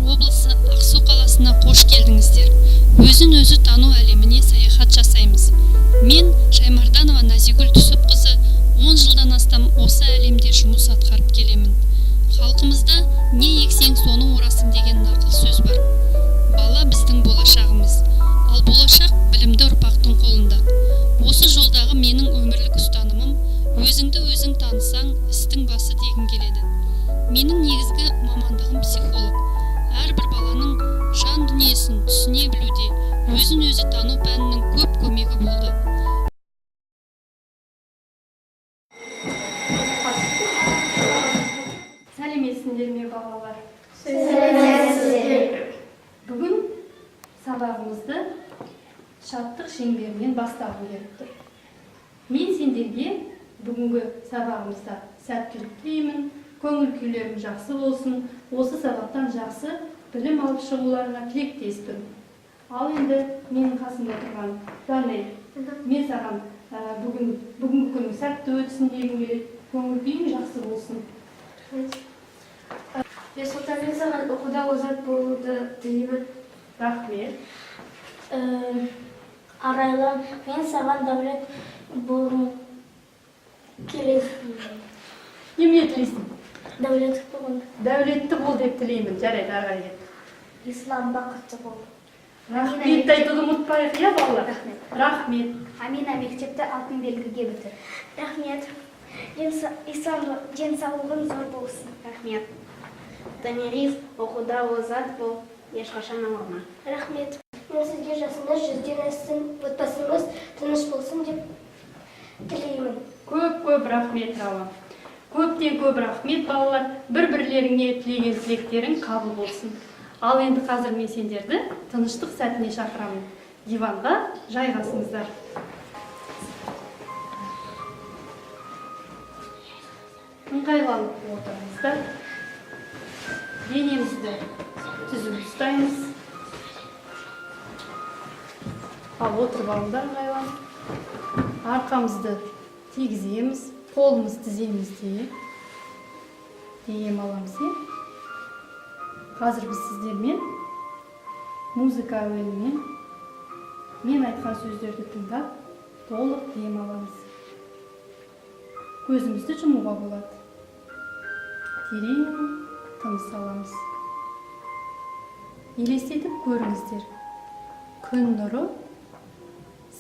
облысы Ақсу қаласына қош келдіңіздер. Өзін-өзі тану әлеміне саяхат жасаймыз. Мен Шаймарданова Назигүл Түсіпқызы 10 жылдан астам осы әлемде жұмыс атқарып келемін. Халқымызда не ексең соны орасың деген нақыл сөз бар. Бала біздің болашағымыз, ал болашақ білімді ұрпақтың қолында. Осы жолдағы менің өмірлік ұстанымым өзіңді өзің танысаң, істің басы дегім келеді. Менің негізгі мамандығым психолог. Әрбір баланың жан дүниесін түсіне білуде өзін-өзі тану пәнінің көп көмегі болды. Сәлеметсіңдер ме балалар? Сәлеметсіздер. Бүгін сабағымызды шаттық шеңберінен бастағым келіп тұр. Мен сендерге бүгінгі сабағымызда сәттілік тілеймін, көңіл күйлерің жақсы болсын, осы сабақтан жақсы білім алып шығуларына тілектеспін. Ал енді менің қасымда отырған Данэль, мен саған бүгінгі күнің сәтті өтсін дегім келеді, көңіл күйің жақсы болсын. Мен саған оқуда озат болуды тілеймін. Рахмет. Арайлы, мен саған дәулет болғым келеді. Неме тілейсің? Дәулет болғым. Дәулетті бол деп тілеймін. Жарайды, ары қарай кет. Ислам бақытты бол. Рахмет айтуды ұмытпайық, иә балалар? Рахмет. Амина мектепті алтын белгіге бітір. Рахмет. Денсаулығың зор болсын. Рахмет. Данирис, оқуда озат бол, ешқашан ауырма. Рахмет. Мен сізге жасыңыз 100-ден ассын, отбасыңыз тыныш болсын деп тілеймін. Көп рахмет, Рауан. Көптен көп рахмет, балалар. Бір-бірлеріңе тілеген тілектерің қабыл болсын. Ал енді қазір мен сендерді тыныштық сәтіне шақырамын. Диванға жайғасыңыздар. Ыңғайланып отырыңыздар. Денемізді түзу ұстаймыз. Ал отырып алыңдар ыңғайланып. Арқамызды тигіземіз, қолымыз тіземізде. Дем аламыз, Қазір біз сіздермен музыка әуенімен мен айтқан сөздерді тыңдап, толық дем аламыз. Көзімізді жұмуға болады. Терең тыныс аламыз. Елестетіп көріңіздер. Күн нұры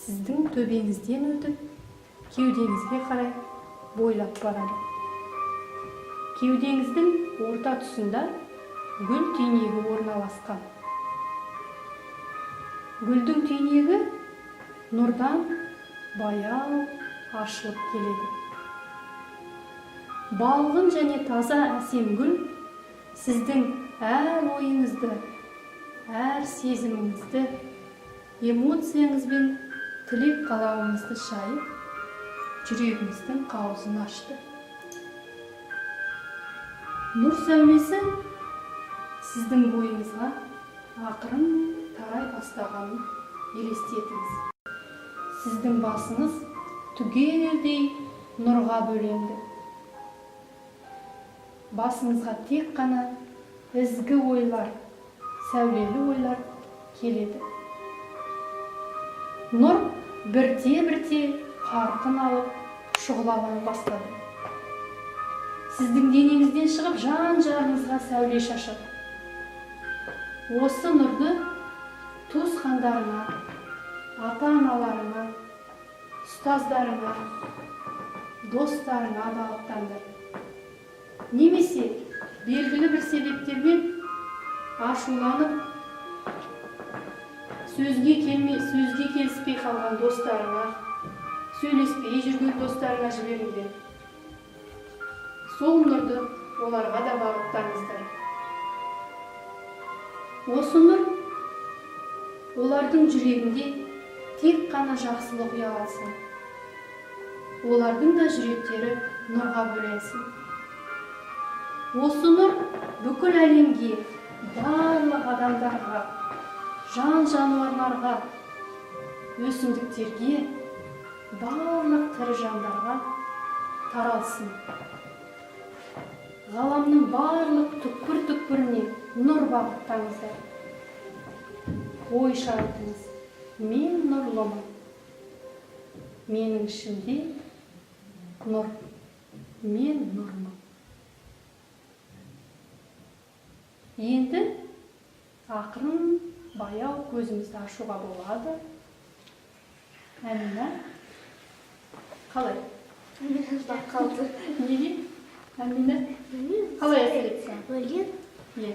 сіздің төбеңізден өтіп, кеудеңізге қарай бойлап барады. Кеудеңіздің орта тұсында гүл түйнегі орналасқан. Гүлдің түйнегі нұрдан баяу ашылып келеді. Балғын және таза әсем гүл сіздің әр ойыңызды, әр сезіміңізді, эмоцияңыз бен тілек қалауыңызды шайып, жүрегіңіздің қауызын ашты. Нұр сәулесі сіздің бойыңызға ақырын тарай бастағанын елестетіңіз. Сіздің басыңыз түгелдей нұрға бөленді. Басыңызға тек қана ізгі ойлар, сәулелі ойлар келеді. Нұр бірте-бірте қарқын алып, шұғылалана бастады. Сіздің денеңізден шығып, жан-жағыңызға сәуле шашады. Осы нұрды туысқандарыңа, ата-аналарыңа, ұстаздарыңа, достарыңа бағыттаңдар. Немесе белгілі бір себептермен ашуланып, сөзге келіспей қалған достарыңа, сөйлеспей жүрген достарыңа жіберіңдер. Сол нұрды оларға да бағыттаңыздар. Осы нұр олардың жүрегінде тек қана жақсылық ұяласын. Олардың да жүректері нұрға бөленсін. Осы нұр бүкіл әлемге, барлық адамдарға, жан-жануарларға, өсімдіктерге, барлық тірі жандарға таралсын. Ғаламның барлық түкпір-түкпіріне нұр бағыттаңыздар. Ойша айтыңыз. Мен нұрлымын. Менің ішімде нұр. Мен нұрмын. Енді ақырын баяу көзімізді ашуға болады. Әмина, қалай? Қалды. Неге? Әмина, қалай әсер етсің? Өлген. Иә.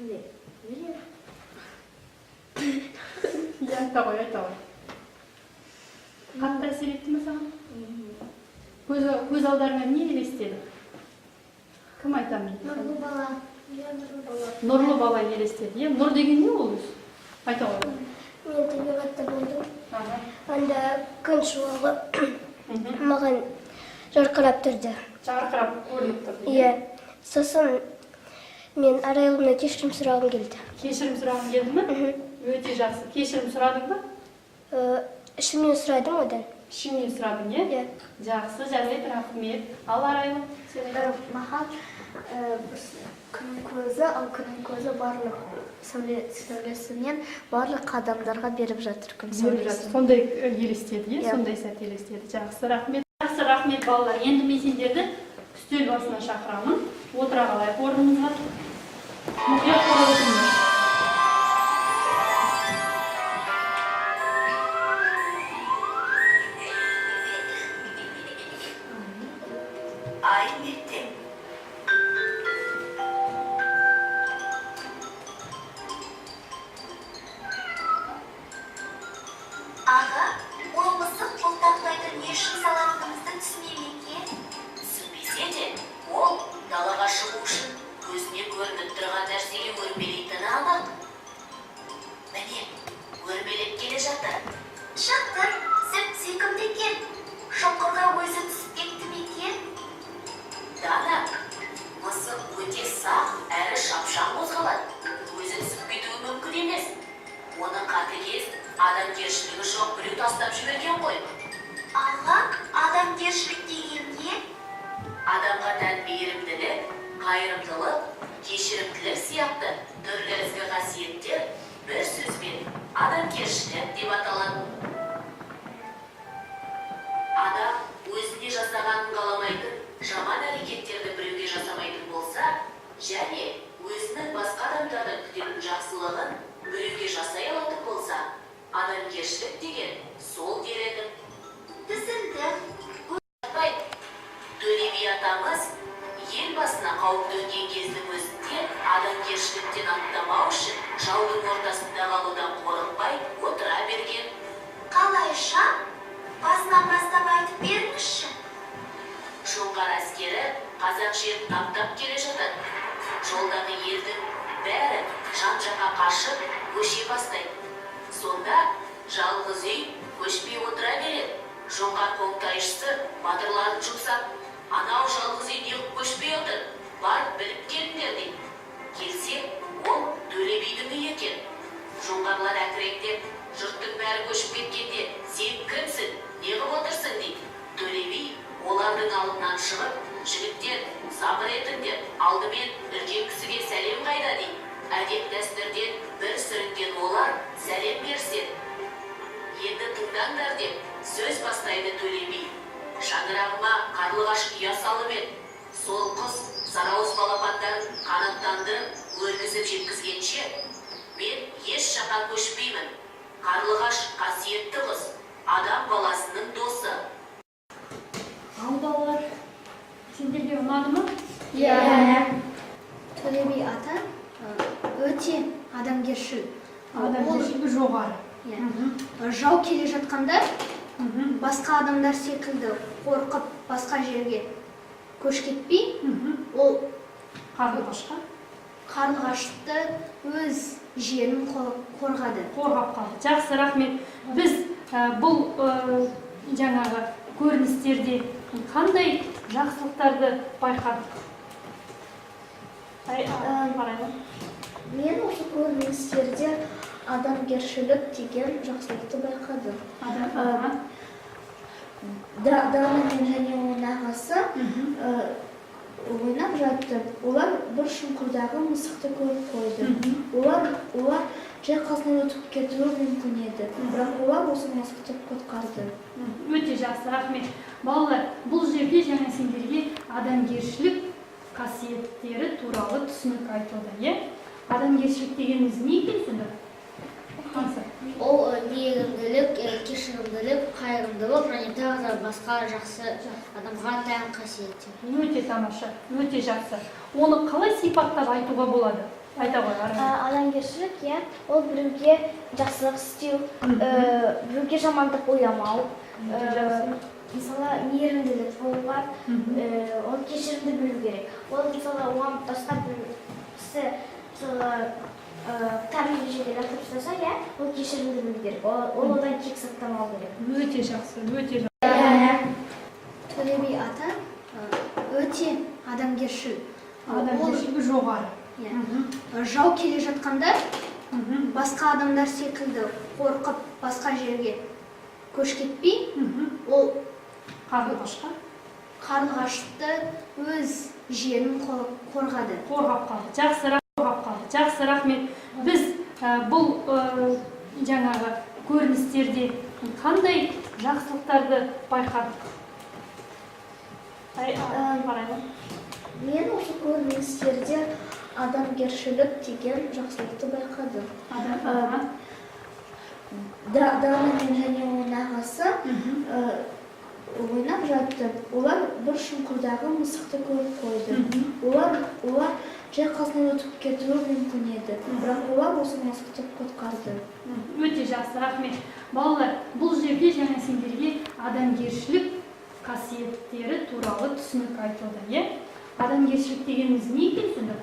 Өлген. Айта ғой. Қатты әсер етті ме саған? Көз алдарыңа не елестеді? Кім айтамын? Нұрлы бала. Нұрлы бала елестеді. Нұр деген не ол өзі? Айта ғой. Мен табиғатта болдым. Ага. Анда күн шуағы маған жарқырап тұрды. Жарқырап көрініп тұрды. Иә. Сосын мен арайлымнан кешірім сұрағым келді. Кешірім сұрағың келді ме? Өте жақсы. Кешірім сұрадың ба? Ішімнен сұрадым одан. Ішіңнен сұрадың, е? Иә. Жақсы, жарайды, рахмет. Ал арайлым, сен Маған күннің көзі, ал күннің көзі барлық сәулесінен барлық адамдарға беріп жатыр күн сәулесін. Сондай елестеді, е? Сондай сәт елестеді. Жақсы, рахмет. Жақсы, рахмет балалар. Енді мен сендерді үстел басына шақырамын. Отыра қалайық орныңызға. Мұқият қарап отырыңдар. Аға, ол мысық бұлтақлайды не үшін салатынымызды түсінемін ке? Түсінбесе де, ол далаға шығу үшін көзіне көрініп тұрған нәрсеге өрмелейтіні анық. Міне, өрмелеп келе жатыр. Шықты, сүт сүйкімді екен. Шұңқырға өзі түсіп кетті ме екен? Дана, мысық өте сақ әрі шапшаң қозғалады. Өзі түсіп кетуі мүмкін емес. Оның қатыгез адамгершілігі жоқ біреу тастап жіберген ғой. Аға, адамгершілік деген не? Адамға тән мейірімділік, қайырымдылық, кешірімділік сияқты түрлі ізгі қасиеттер бір сөзбен адамгершілік деп аталады. Адам өзіне жасағанын қаламайтын, жаман әрекеттерді біреуге жасамайтын болса, және өзінің басқа адамдардан күтетін жақсылығын біреуге жасай алатын болса, адамгершілік деген сол дер едім. Түсінді. Төле би атамыз ел басына қауіп төнген кездің өзінде адамгершіліктен аттамау үшін жаудың ортасында қалудан қорықпай отыра берген. Қалайша? Басынан бастап айтып беріңізші. Жоңғар әскері қазақ жерін таптап келе жатады. Жолдағы елдің бәрі жан-жаққа қашып көше бастайды. Сонда жалғыз үй көшпей отыра береді. Жоңғар қоңтайшысы батырларын жұмсап, анау жалғыз үй неғып көшпей отыр, барып біліп келіңдер дейді. Келсе, ол Төле бидің үйі екен. Жоңғарлар әкіреңдеп, жұрттың бәрі көшіп кеткенде, сен кімсің, неғып отырсың дейді. Төле би олардың алдынан шығып, жігіттер, сабыр етіңдер, алдымен үлкен кісіге сәлем қайда дейді. Әдет дәстүрден бір сүрінген олар сәлем берсен. Енді тыңдаңдар деп сөз бастайды Төле би. Шаңырағыма қарлығаш ұя салып еді. Сол қыз сарауыз балапандарын қанаттанды өргізіп жеткізгенше, мен еш жаққа көшпеймін. Қарлығаш қасиетті қыз, адам баласының досы. Ал балалар, сендерге ұнады ма? Иә. Төле би ата өте адамгершіл. Адамгершілігі жоғары. Жау келе жатқанда басқа адамдар секілді қорқып басқа жерге көш кетпей, ол қарлығашты өз жерін қорғады. Қорғап қалды. Жақсы, рахмет. Біз бұл жаңағы көріністерде қандай жақсылықтарды байқадық? Мен осы көріністерде адамгершілік деген жақсылықты байқадым. Дана мен және оның ағасы ойнап жатты. Олар бір шұңқырдағы мысықты көріп қойды. Олар жай қасынан өтіп кетуі мүмкін еді. Бірақ олар осы мысықты құтқарды. Өте жақсы, рахмет. Балалар, бұл жерде жаңа сендерге адамгершілік қасиеттері туралы түсінік айтылды, е? Адамгершілік дегеніміз не екен сонда? Қансы? Ол мейірімділік, кешірімділік, қайырымдылық және тағы да басқа жақсы адамға тән қасиеттер. Өте тамаша, өте жақсы. Оны қалай сипаттап айтуға болады? Айта ғой, Арман. Адамгершілік, ол біреуге жақсылық істеу, біреуге жамандық ойламау, мысалы мейірімділік болуға, ол кешірімді білу керек. Ол мысалы оған басқа бір кісі тәрбие жерге жатып тастаса, ол кешірімді білу керек. Ол одан кек сақтамау керек. Өте жақсы, өте жақсы. Төле би ата өте адамгершіл. Адамгершілігі жоғары. Жау келе жатқанда басқа адамдар секілді қорқып басқа жерге көш кетпей, ол қарлығашты өз жерін қорғады. Қорғап қалды. Жақсы, рахмет. Біз бұл жаңағы көріністерде қандай жақсылықтарды байқадық? Мен осы көріністерде адамгершілік деген жақсылықты байқадым. Дана мен және оның ағасы ойнап жатты. Олар бір шұңқырдағы мысықты көріп қойды. Олар жай қасынан өтіп кетуі мүмкін еді. Бірақ олар осы мысықты құтқарды. Өте жақсы, рахмет. Балалар, бұл жерде жаңа сендерге адамгершілік қасиеттері туралы түсінік айтылды, е? Адамгершілік дегеніміз не екен сонда?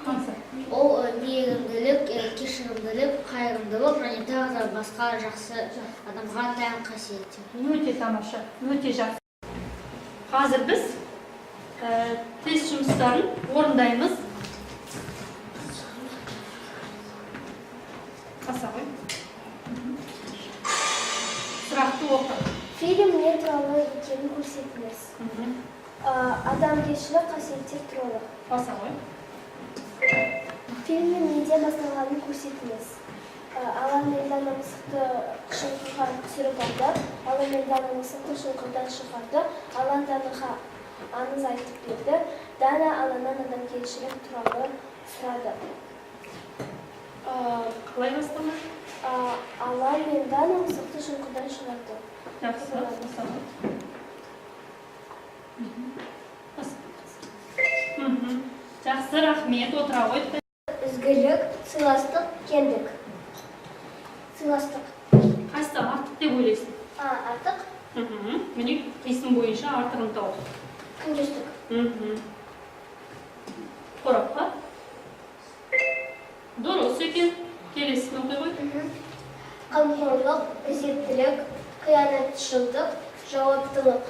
Қансы? Ол мейірімділік, кешірімділік, қайырымдылық және тағы да басқа жақсы адамға тән қасиеттер. Өте тамаша, өте жақсы. Қазір біз тест жұмыстарын орындаймыз. Қаса ғой. Сұрақты оқы. Фильм не туралы екенін көрсетіңіз. Адамгершілік қасиеттер туралы. Қаса ғой. Фильмнің неден басталғанын көрсетіңіз. Алан мен Дана мысықты шұңқырға түсіріп алды. Алан мен Дана мысықты шұңқырдан шығарды. Алан Данаға аңыз айтып берді. Дана Аланнан адамгершілік туралы сұрады. Қалай басталды? Алан мен Дана мысықты шұңқырдан шығарды. Жақсы, жақсы, рахмет, отыра ғой. Ізгілік, сыйластық, кеңдік. Сыйластық. Қайсысы артық деп ойлайсың? Артық. Міне қисын бойынша артығын тауып. Күндестік. Қорапқа. Дұрыс екен. Келесін оқи ғой. Қамқорлық, ізеттілік, қиянатшылдық, жауаптылық.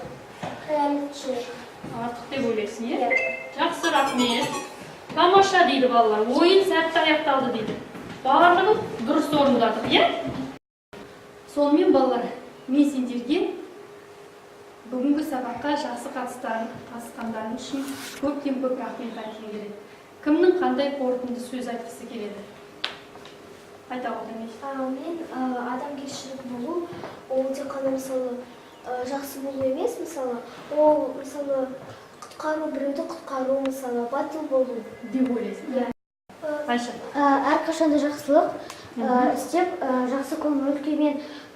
Қиянатшылық. Артық деп ойлайсың, е? Жақсы, рахмет. Тамаша дейді балалар. Ойын сәтті аяқталды дейді. Барлығы дұрыс орындадық, е? Сонымен балалар, мен сендерге бүгінгі сабаққа жақсы қатысқандарың үшін көптен көп рахмет айтқым келеді. Кімнің қандай қорытынды сөз айтқысы келеді? Айта отырыңыз. Мен адамгершілік болу, ол тек қана мысалы жақсы болу емес, мысалы ол мысалы құтқару, біреуді құтқару, мысалы батыл болу деп ойлайсың. Айша. Әрқашанда жақсылық істеп, жақсы көңіл күймен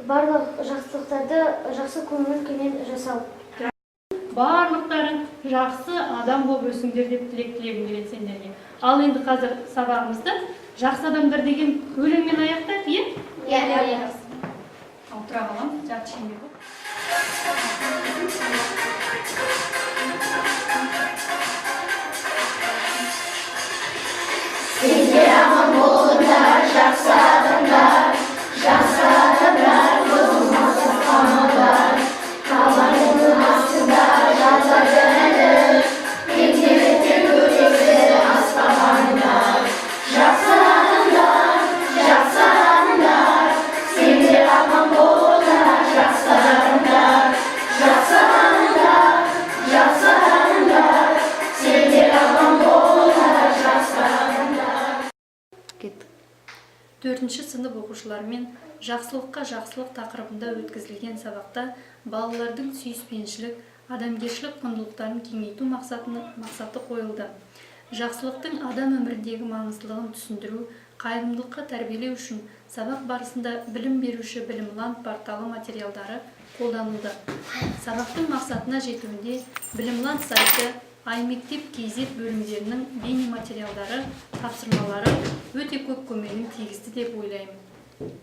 барлық жақсылықтарды жақсы көңіл күймен жасау. Барлықтарың жақсы адам болып өсіңдер деп тілегім келеді сендерге. Ал енді қазір сабағымызды жақсы адамдар деген өлеңмен аяқтайық, е? Иә. Отыра қалам, жарты шеңбер бол. Сендер аман болыңдар, жақсы адамдар, бұзылмасын қамалдар. Қаланың астында жатады әлі, пенделіктен көресі аспағандар. Жақсы адамдар, сендер аман болыңдар, жақсы адамдар, 4-ші сынып оқушыларымен жақсылыққа жақсылық тақырыбында өткізілген сабақта балалардың сүйіспеншілік, адамгершілік құндылықтарын кеңейту мақсаты қойылды. Жақсылықтың адам өміріндегі маңыздылығын түсіндіру, қайырымдылыққа тәрбиелеу үшін сабақ барысында білім беруші Білімланд порталы материалдары қолданылды. Сабақтың мақсатына жетуінде Білімланд сайты, iMектеп.kz бөлімдерінің бейнематериалдары, тапсырмалары өте көп көмегін тигізді деп ойлаймын.